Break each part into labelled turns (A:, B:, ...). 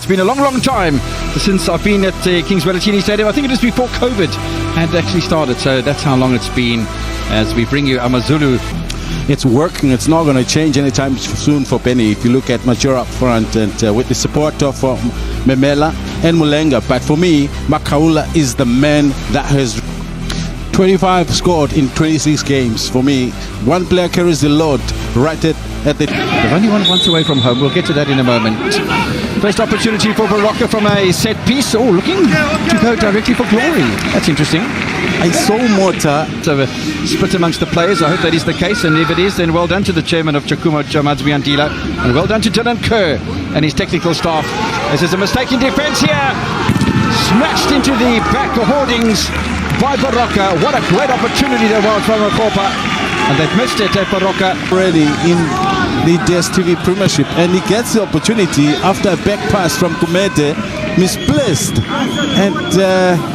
A: been a long time since I've been at Kings Wellatini Stadium. I think it was before COVID had actually started, so that's how long it's been as we bring you AmaZulu.
B: It's working. It's not going to change anytime soon for Penny. If you look at Majora up front and with the support of Memela and Mulenga. But for me, Makaula is the man that has 25 scored in 26 games. For me, one player carries the load right at the...
A: They've only won once away from home. We'll get to that in a moment. First opportunity for Baroka from a set piece. Oh, looking to go directly for glory. That's interesting.
B: I saw Mota.
A: So a split amongst the players. I hope that is the case, and if it is, then well done to the chairman of Chakumo, Jamadzwi Andila, and well done to Dylan Kerr and his technical staff. This is a mistake in defence here. Smashed into the back hoardings by Baroka. What a great opportunity there was from Makopa, and they've missed it at Baroka.
B: Already in the DSTV Premiership, and he gets the opportunity after a back pass from Kumete, misplaced and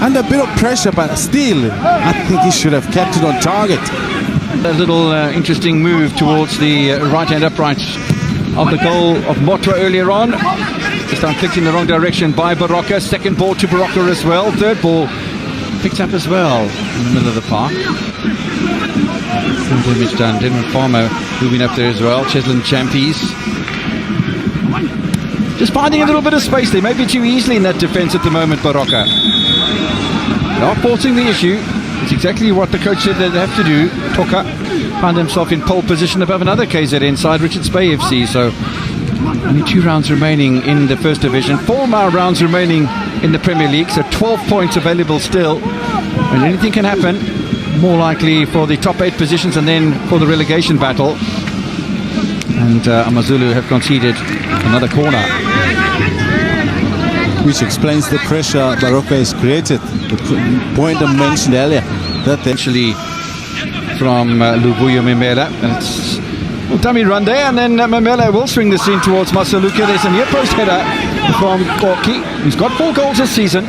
B: under a bit of pressure, but still I think he should have kept it on target.
A: A little interesting move towards the right hand upright of the goal of Motwa earlier on. Just flicked in the wrong direction by Baroka. Second ball to Baroka as well. Third ball picked up as well in the middle of the park. Full damage done. Denver Farmer moving up there as well. Cheslin Champies just finding a little bit of space there, maybe too easily in that defence at the moment. Baroka, they are forcing the issue. It's exactly what the coach said they'd have to do. Toka found himself in pole position above another KZN side, Richards Bay FC. So only 2 rounds remaining in the first division, 4 more rounds remaining in the Premier League, so 12 points available still, and anything can happen. More likely for the top 8 positions and then for the relegation battle. And AmaZulu have conceded another corner,
B: which explains the pressure Baroka has created. The point I mentioned earlier, that
A: actually from Luvuyo Memela. It's a dummy run there, and then Memela will swing this in towards Masaluka. There's a near post header from Gorky, who's got 4 goals this season.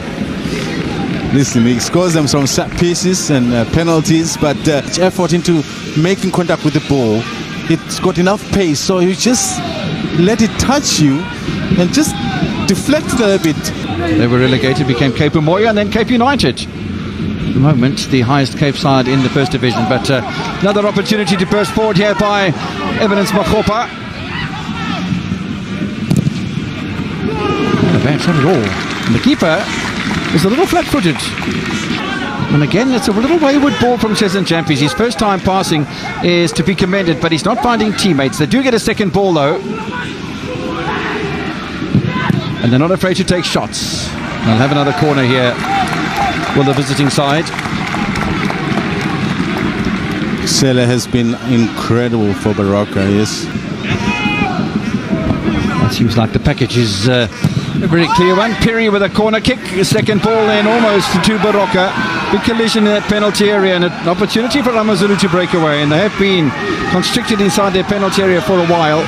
B: Listen, he scores them from set pieces and penalties, but effort into making contact with the ball, it's got enough pace, so you just let it touch you and just deflect it a little bit.
A: They were relegated, became Cape Moya and then Cape United. At the moment, the highest Cape side in the first division, but another opportunity to burst forward here by Evidence Makopa. Not a bad shot at all. And the keeper is a little flat-footed. And again, it's a little wayward ball from Cheslin Champies. His first time passing is to be commended, but he's not finding teammates. They do get a second ball though, and they're not afraid to take shots. They'll have another corner here for the visiting side.
B: Sele has been incredible for Baroka, yes.
A: It seems like the package is a very clear one. Perry with a corner kick, a second ball then almost to Baroka. Big collision in that penalty area, and an opportunity for AmaZulu to break away, and they have been constricted inside their penalty area for a while.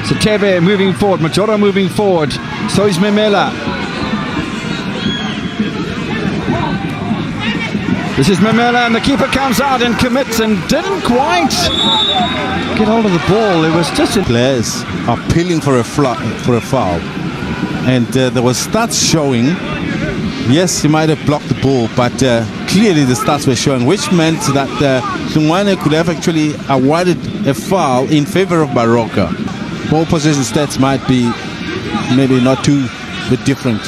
A: So Tebe moving forward, Majora moving forward, so is Memela. This is Memela, and the keeper comes out and commits and didn't quite get hold of the ball. It was just...
B: Players are appealing for a foul, and there was stats showing. Yes, he might have blocked the ball, but clearly the stats were showing, which meant that Sungwane could have actually awarded a foul in favor of Baroka. Ball possession stats might be maybe not too bit different.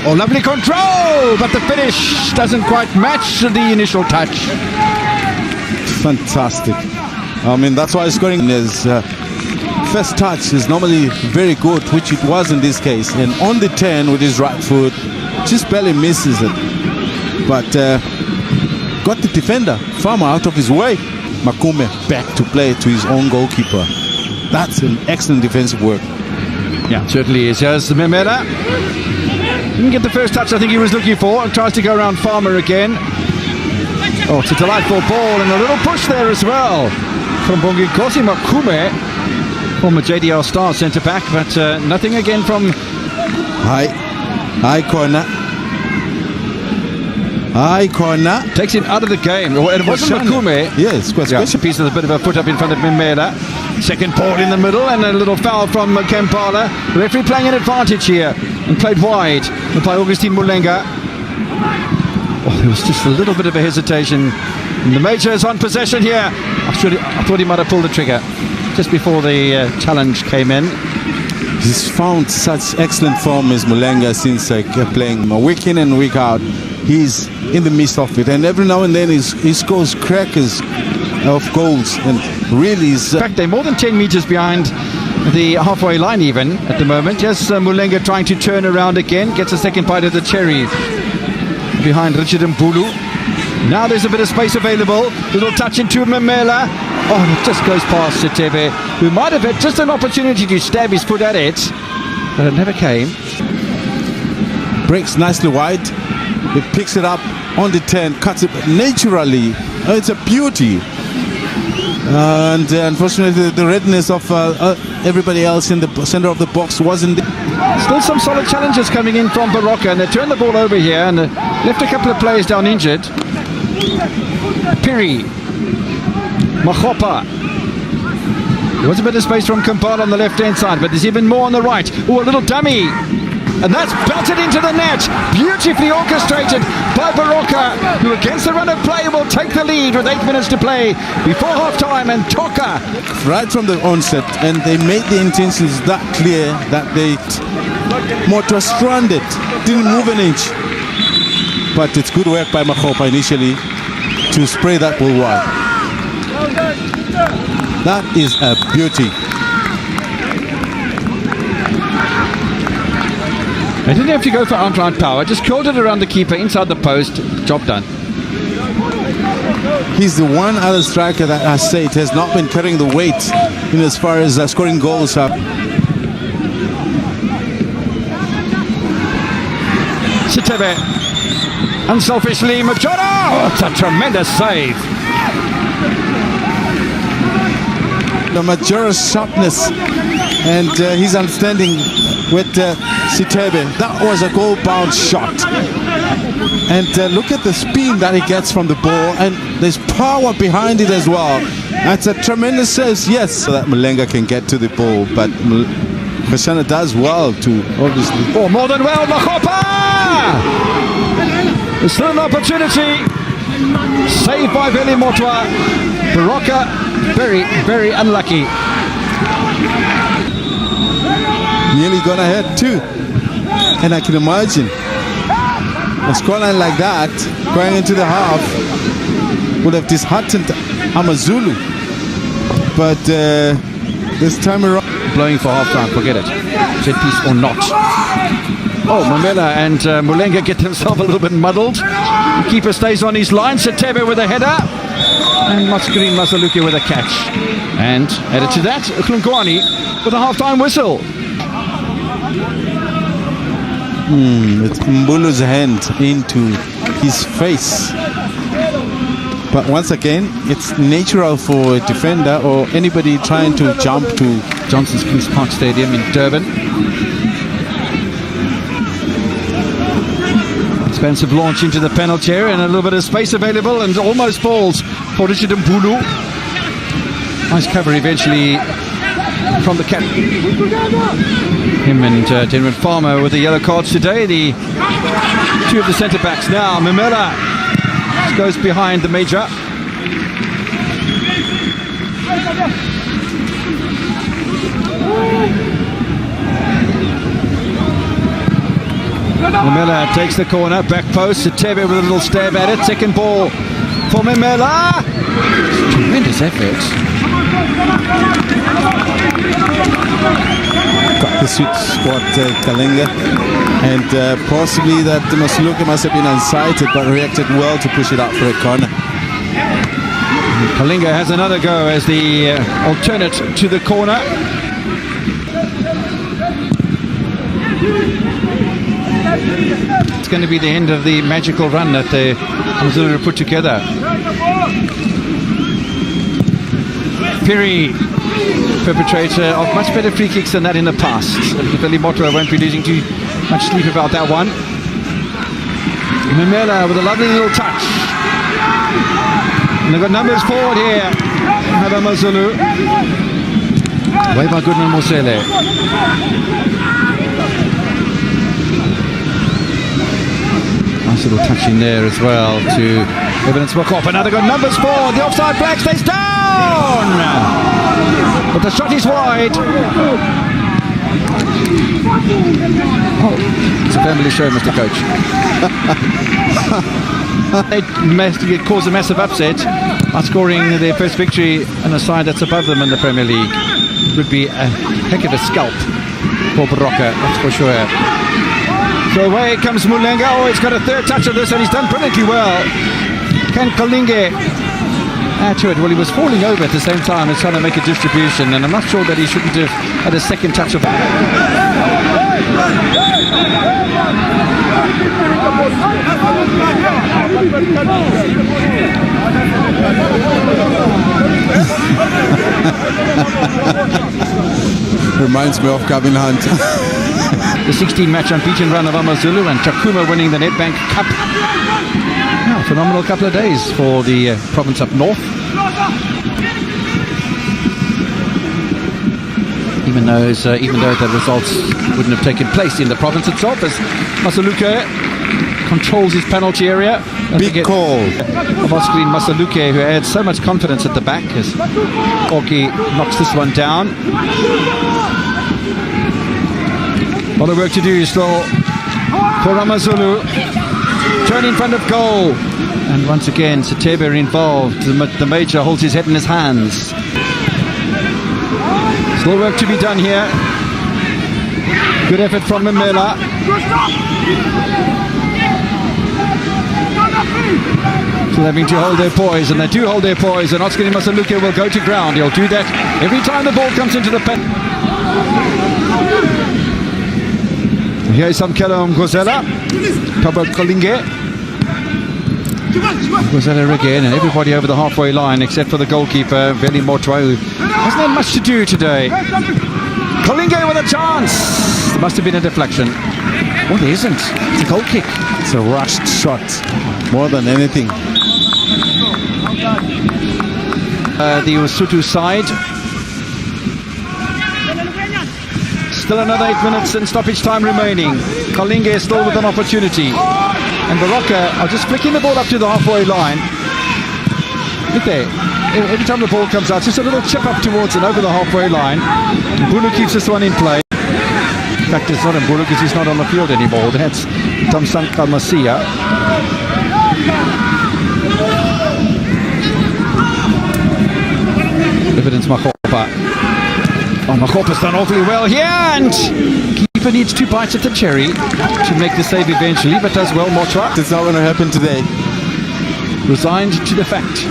A: Oh, lovely control, but the finish doesn't quite match the initial touch.
B: Fantastic. I mean, that's why scoring is... first touch is normally very good, which it was in this case, and on the 10 with his right foot just barely misses it, but got the defender Farmer out of his way. Makume back to play to his own goalkeeper. That's an excellent defensive work.
A: Yeah, certainly is. Here's Memela, didn't get the first touch I think he was looking for, and tries to go around Farmer again. Oh, it's a delightful ball, and a little push there as well from Bongikosi Makume, former JDL star centre-back, but nothing again from...
B: High corner. High corner.
A: Takes him out of the game. Well, it wasn't Makume.
B: Yes,
A: Yeah, piece of a bit of a foot up in front of Mimela. Second ball in the middle and a little foul from Kampala. The referee playing an advantage here and played wide by Augustine Mulenga. Oh, there was just a little bit of a hesitation. And the Major is on possession here. I thought he might have pulled the trigger just before the challenge came in.
B: He's found such excellent form as Mulenga since playing week in and week out. He's in the midst of it, and every now and then he scores crackers of goals, and really is...
A: In fact, they're more than 10 meters behind the halfway line even at the moment. Just Mulenga trying to turn around again, gets a second bite of the cherry behind Richard Mbulu. Now there's a bit of space available. Little touch into Mimela. Oh, it just goes past Sitebe, who might have had just an opportunity to stab his foot at it, but it never came.
B: Breaks nicely wide. It picks it up on the 10, cuts it naturally. It's a beauty. And unfortunately, the redness of everybody else in the center of the box wasn't there.
A: Still some solid challenges coming in from Baroka, and they turned the ball over here and left a couple of players down injured. Piri, Mahopa. There was a bit of space from Kampala on the left-hand side, but there's even more on the right. Oh, a little dummy. And that's belted into the net. Beautifully orchestrated by Baroka, who against the run of play will take the lead with 8 minutes to play before half-time. And Toka.
B: Right from the onset, and they made the intentions that clear that they... Moto stranded, didn't move an inch. But it's good work by Mahopa initially to spray that ball wide. That is a beauty.
A: They didn't have to go for outline power, just curled it around the keeper inside the post. Job done.
B: He's the one other striker that I say it has not been carrying the weight in as far as scoring goals up.
A: Sitebe, unselfishly, Machado! Oh, it's a tremendous save.
B: The Majora's sharpness and his understanding with Sitebe. That was a goal-bound shot. And look at the spin that he gets from the ball, and there's power behind it as well. That's a tremendous save, yes, so that Mulenga can get to the ball, but Khashana does well to obviously...
A: Oh, more than well, Mahopa! There's still an opportunity. Saved by Veli Motwa. Baroka, very, very unlucky.
B: Nearly gone ahead too. And I can imagine a scoreline like that going into the half would have disheartened AmaZulu. But this time around...
A: Blowing for half-time, forget it. Set piece or not. Oh, Mamela and Mulenga get themselves a little bit muddled. The keeper stays on his line. Sitebe with a header. And Mascarin Masaluki with a catch. And added to that, Uklungwani with a half-time whistle.
B: With Mbulu's hand into his face. But once again, it's natural for a defender or anybody trying to jump to
A: Johnson's Kings Park Stadium in Durban. Expensive launch into the penalty area and a little bit of space available and almost balls for Richard Mbulu. Nice cover eventually from the captain. Him and Denman Farmer with the yellow cards today. The two of the centre backs now. Mimela goes behind the Major. Mimela takes the corner, back post. Sitebe with a little stab at it. Second ball for Mimela. Tremendous effort.
B: Got the sweet spot, Kalinga, and possibly that Masaluka must have been unsighted but reacted well to push it out for a corner.
A: Kalinga has another go as the alternate to the corner. It's going to be the end of the magical run that the AmaZulu put together. Piri, perpetrator of much better free kicks than that in the past. Veli Motwa won't be losing too much sleep about that one. Mimela with a lovely little touch. And they've got numbers forward here. Have AmaZulu. Way by Goodman Mosele. Nice little touch in there as well to Evidence Makopa. Now they've got numbers forward. The offside flag stays down. But the shot is wide. It's a family show, Mr. Coach. They caused a massive upset by scoring their first victory on a side that's above them in the Premier League. It would be a heck of a scalp for Baroka, that's for sure. So away comes Mulenga. Oh, he's got a third touch of this and he's done brilliantly well. Can Kolinge add to it? Well, he was falling over at the same time as trying to make a distribution, and I'm not sure that he shouldn't have had a second touch of it.
B: Reminds me of Gavin Hunt.
A: The 16-match unbeaten run of AmaZulu and Takuma winning the Nedbank Cup. Yeah, phenomenal couple of days for the province up north. Even though the results wouldn't have taken place in the province itself, as Masaluke controls his penalty area.
B: Big call
A: of Oscar Masaluke, who had so much confidence at the back, as Oki knocks this one down. A lot of work to do still for AmaZulu. Turn in front of goal. And once again, Satebe involved. The Major holds his head in his hands. Still work to be done here. Good effort from Mimela. Still having to hold their poise, and they do hold their poise, and Oscar Masaluke will go to ground. He'll do that every time the ball comes into the pen. Here is Samkelo Mgozela, Tobo Kolinge. Mgozela again, and everybody over the halfway line except for the goalkeeper, Veli Motwa, who hasn't had much to do today. Kolinge with a chance. There must have been a deflection. Well, there isn't. It's a goal kick.
B: It's a rushed shot, more than anything.
A: The Lesotho side. Still another 8 minutes and stoppage time remaining. Kolinge is still with an opportunity. And Baroka are just flicking the ball up to the halfway line. Look there. Every time the ball comes out, just a little chip up towards and over the halfway line. Mbulu keeps this one in play. In fact, it's not Mbulu because he's not on the field anymore. That's Tamsanka Masia. Evidence Makopa. Oh, Makopa's done awfully well here, and keeper needs 2 bites at the cherry to make the save eventually, but does well, Motwa.
B: It's not going to happen today.
A: Resigned to the fact.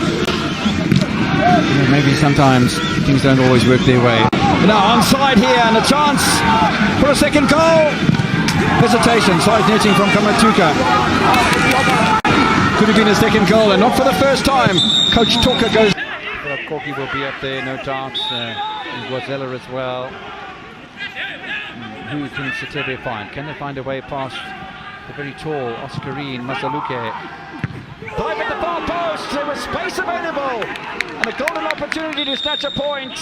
A: Maybe sometimes things don't always work their way. Now onside here, and a chance for a second goal. Hesitation, side netting from Kamatuka. Could have been a second goal, and not for the first time. Coach Toka goes. Corky will be up there, no doubt. And Guazella as well. Who can Satebe find? Can they find a way past the very tall Oscarine Masaluke? Dive at the far post. There was space available, and a golden opportunity to snatch a point.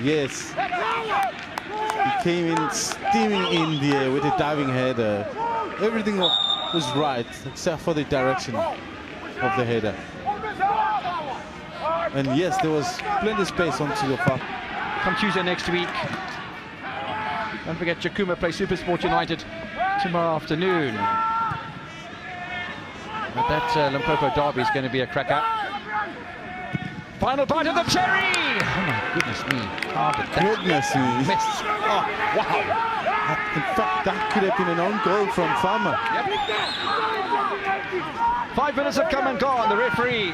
B: Yes. He came in steaming in the air with a diving header. Everything was right except for the direction of the header. And yes, there was plenty of space onto the far.
A: Come Tuesday next week. Don't forget, Chakuma plays SuperSport United tomorrow afternoon. But that Limpopo derby is going to be a cracker. Final bite of the cherry! Oh my goodness me. How did that miss? Oh, wow.
B: In fact, that could have been an own goal from Farmer.
A: Yep. 5 minutes have come and gone. The referee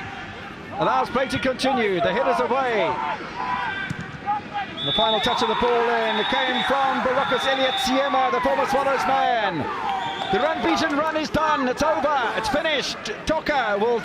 A: allows play to continue. The header's away. The final touch of the ball in came from Baroka's Elliot Siema, the former Swallows man. The unbeaten run is done. It's over. It's finished. Toka will